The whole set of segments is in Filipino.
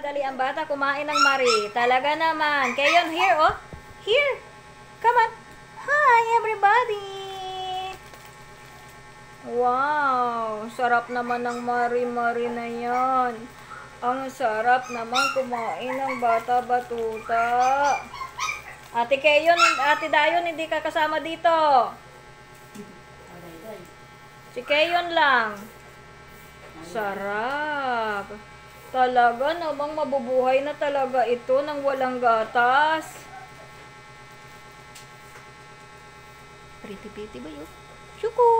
nagmamadali ang bata kumain ng Marie. Talaga naman. Keyon, here, oh. Here. Come on. Hi, everybody. Wow. Sarap naman ng Marie-Marie na yan. Ang sarap naman kumain ng bata batuta. Ate Keyon, Ate Dayon, hindi ka kasama dito. Si Keyon lang. Sarap. Talaga namang mabubuhay na talaga ito nang walang gatas. Pretty ba yun? Shuku!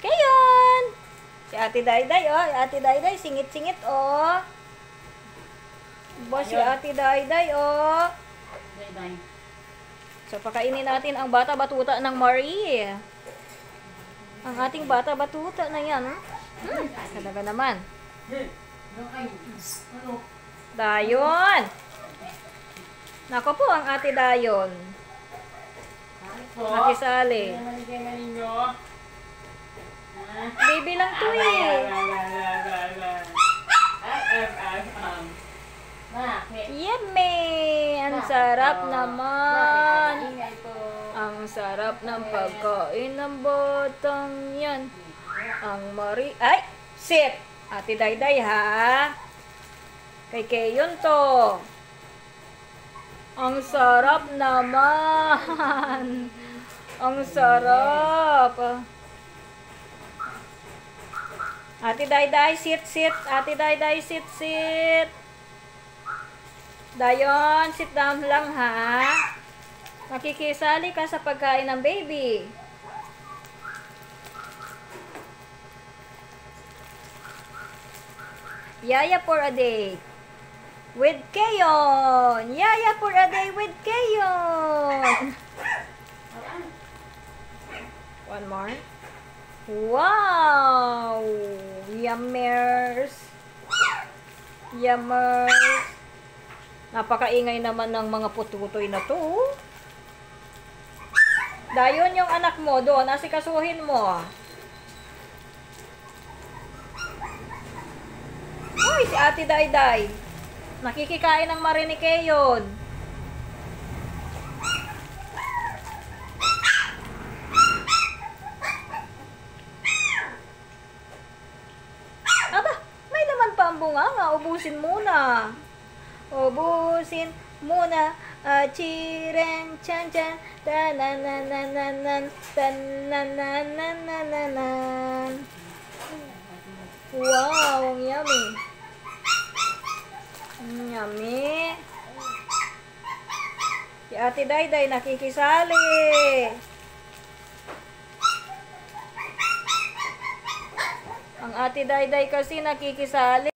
Keyon! Si Ate Dayday, oh. Ate Dayday, singit-singit, oh. Ba, si Ate Dayday, oh. So, pakainin natin ang bata batuta ng Marie. Ang ating bata batuta na yan, talaga naman. Dayon. Nako po ang Ate Dayon. Nakisali. Baby lang to eh. Yummy! Ang sarap naman. Ang sarap ng pagkain ng batang yan. Ang Marie... Ay! Sit! Ate Dayday, ha? Kay Keyon to. Ang sarap naman. Ang sarap. Ate Dayday, sit. Ate Dayday, sit. Dayon, sit down lang, ha? Makikisali ka sa pagkain ng baby. Yaya for a day with Keyon. Yaya for a day with Keyon. One more. Wow! Yummers. Napakaingay naman ng mga pututoy na to. Dayon yung anak mo doon, asikasuhin mo. Uy, si Ate Dayday. Nakikikain ng Marie ni Keyon. Aba, may laman pa ang bunganga. Ubusin muna. Ubusin muna. Chireng chan chan. Tananananan. Tananananan. Wow, ang yummy. Yummy. Si Ate Dayday nakikisali. Ang Ate Dayday kasi nakikisali.